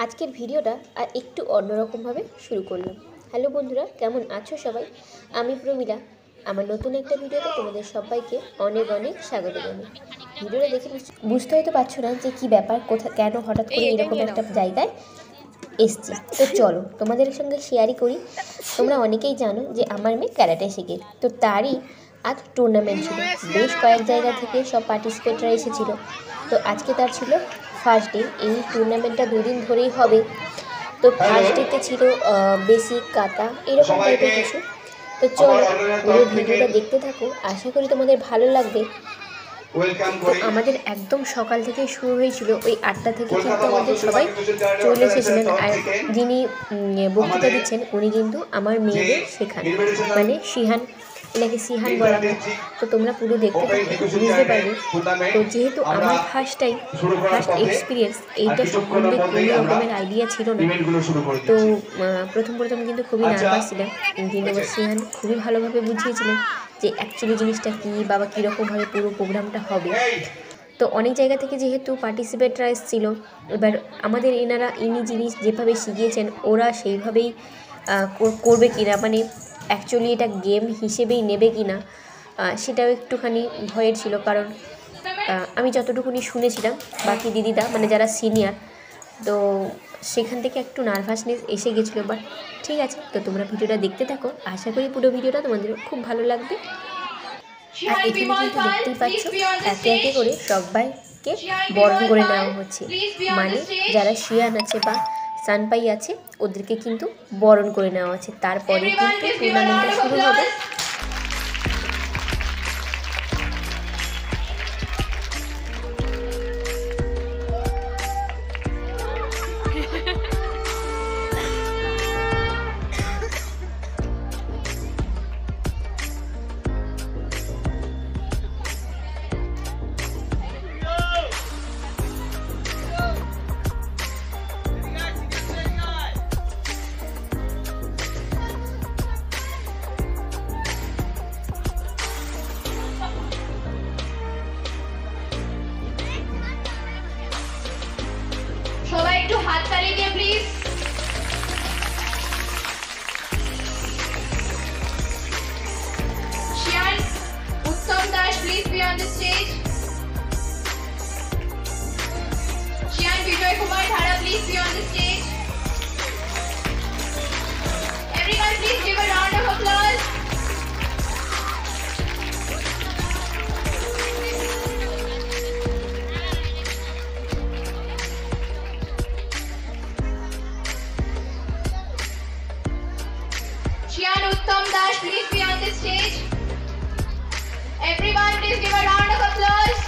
আজকের ভিডিওটা আর একটু অন্যরকমভাবে শুরু করলাম। হ্যালো বন্ধুরা, কেমন আছো সবাই? আমি প্রমিলা। আমার নতুন একটা ভিডিওতে তোমাদের সবাইকে অনেক অনেক স্বাগত জানাই। ভিডিওটা দেখে বুঝতে হয়তো পারছো না যে কী ব্যাপার, কেন হঠাৎ করে এরকম একটা জায়গায় এসছি। তো চলো তোমাদের সঙ্গে শেয়ারই করি। তোমরা অনেকেই জানো যে আমার মেয়ে ক্যারাটে শেখে, তো তারই আজ টুর্নামেন্ট ছিল। বেশ কয়েক জায়গা থেকে সব পার্টিসিপেটরা এসেছিলো। তো আজকে তার ছিল ফার্স্ট ডে। এই টুর্নামেন্টটা দুদিন ধরেই হবে। তো ফার্স্ট ডেতে ছিল বেসিক, কাতা, এরকম টাইপের কিছু। তো চলো পুরো ভিডিওটা দেখতে থাকো, আশা করি তোমাদের ভালো লাগবে। তো আমাদের একদম সকাল থেকে শুরু হয়েছিল, ওই 8টা থেকে কিন্তু আমাদের সবাই চলে এসেছিলেন। আর যিনি বক্তৃতা দিচ্ছেন উনি কিন্তু আমার মেয়েদের শেখান, মানে সিহান, এনাকে সিহান বলা হয়। তো তোমরা পুরো দেখতে বুঝতে পারবে। তো যেহেতু আমার ফার্স্ট এক্সপিরিয়েন্স, এইটা সম্বন্ধে কোনো রকমের আইডিয়া ছিল না। তো প্রথম কিন্তু খুবই নার্ভাস ছিলাম, কিন্তু সিহান খুবই ভালোভাবে বুঝিয়েছিলেন যে অ্যাকচুয়ালি জিনিসটা কী, বাবা কীরকমভাবে পুরো প্রোগ্রামটা হবে। তো অনেক জায়গা থেকে যেহেতু পার্টিসিপেটরা এসেছিল, এবার আমাদের ইনি জিনিস যেভাবে শিখিয়েছেন ওরা সেইভাবেই করবে কিনা, মানে অ্যাকচুয়ালি এটা গেম হিসেবেই নেবে কিনা, সেটাও একটুখানি ভয়ের ছিল। কারণ আমি যতটুকুনি শুনেছিলাম বাকি দিদিরা, মানে যারা সিনিয়র, তো সেখান থেকে একটু নার্ভাসনেস এসে গেছিলো। বাট ঠিক আছে, তো তোমরা ভিডিওটা দেখতে থাকো, আশা করি পুরো ভিডিওটা তোমাদের খুব ভালো লাগবে। আর এখানে কিন্তু দেখতেই পাচ্ছ একে একে করে সবাইকে বরণ করে নেওয়া হচ্ছে, মানে যারা শিয়ান আছে বা সানপাই আছে ওদেরকে কিন্তু বরণ করে নেওয়া আছে। তারপরে কিন্তু টুর্নামেন্টটা শুরু হবে। সবাই একটু হাত তালি দিয়ে প্লিজ। শিয়ান Uttam Das, please be on the stage. শিয়ান Bijoy Kumar Dhara, please be on the stage. Everyone please give a round of applause. Shian Uttam Das, please be on the stage. Everyone, please give a round of applause.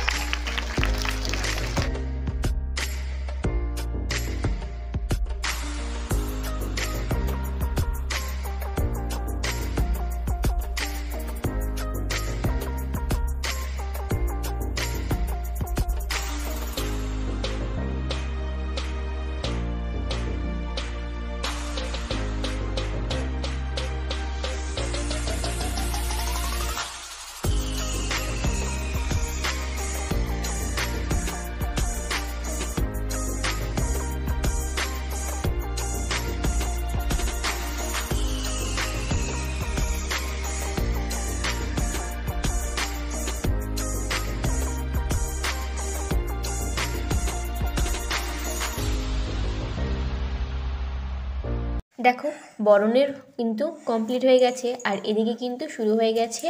দেখো বরণের কিন্তু complete হয়ে গেছে, আর এদিকে কিন্তু শুরু হয়ে গেছে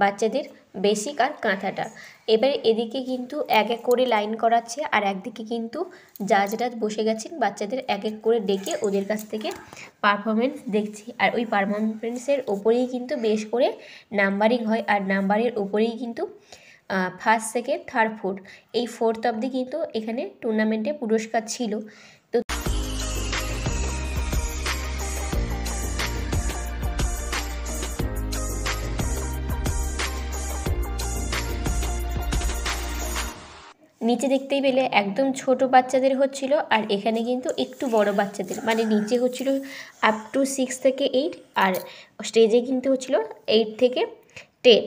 বাচ্চাদের বেসিক আর কাঁথাটা। এবার এদিকে কিন্তু এক এক করে লাইন করাচ্ছে, আর একদিকে কিন্তু জাজরা বসে গেছেন বাচ্চাদের এক এক করে ডেকে ওদের কাছ থেকে পারফরমেন্স দেখছি। আর ওই পারফরমেন্সের ওপরেই কিন্তু বেশ করে নাম্বারিং হয়, আর নাম্বারের ওপরেই কিন্তু ফার্স্ট, সেকেন্ড, থার্ড, ফোর্থ, এই ফোর্থ অবধি কিন্তু এখানে টুর্নামেন্টে পুরস্কার ছিল। তো নিচে দেখতেই পেলে একদম ছোট বাচ্চাদের হচ্ছিল, আর এখানে কিন্তু একটু বড় বাচ্চাদের, মানে নিচে হচ্ছিল আপ টু 6 থেকে 8, আর স্টেজে কিন্তু হচ্ছিল 8 থেকে 10।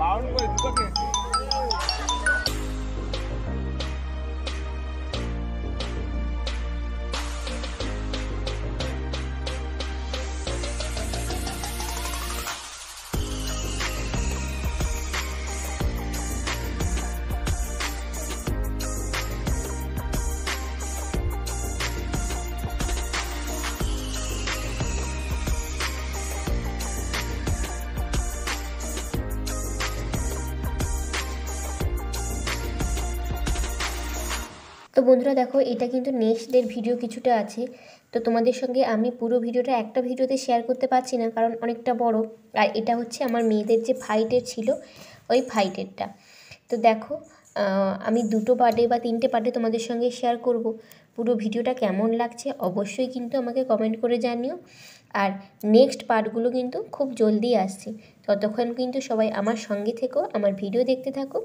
বাউন্ড করে দুটো খেয়েছে। তো বন্ধুরা দেখো, এটা কিন্তু নেক্সট ডের ভিডিও কিছুটা আছে। তো তোমাদের সঙ্গে আমি পুরো ভিডিওটা একটা ভিডিওতে শেয়ার করতে পারছি না, কারণ অনেকটা বড়। আর এটা হচ্ছে আমার মেয়েদের যে ফাইটের ছিল, ওই ফাইটেরটা। তো দেখো, আমি 2টো পার্টে বা 3টে পার্টে তোমাদের সঙ্গে শেয়ার করব। পুরো ভিডিওটা কেমন লাগছে অবশ্যই কিন্তু আমাকে কমেন্ট করে জানিও। আর নেক্সট পার্টগুলো কিন্তু খুব জলদি আসছে। ততক্ষণ কিন্তু সবাই আমার সঙ্গে থেকো, আমার ভিডিও দেখতে থাকো।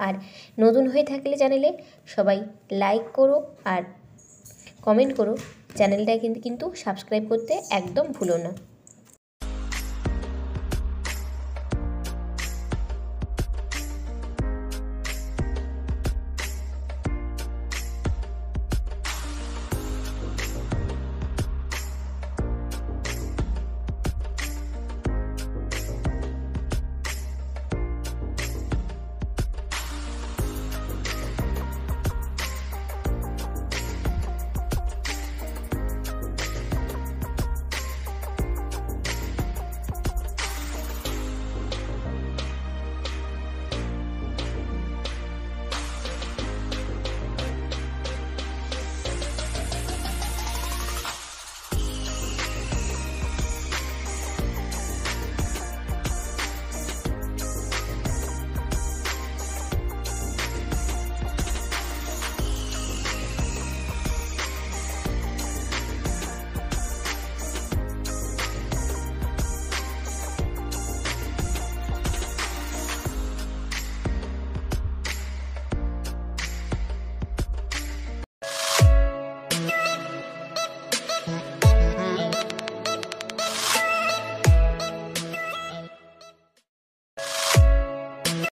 আর নতুন হয়ে থাকলে চ্যানেলে সবাই লাইক করো আর কমেন্ট করো। চ্যানেলটা কিন্তু সাবস্ক্রাইব করতে একদম ভুলো না।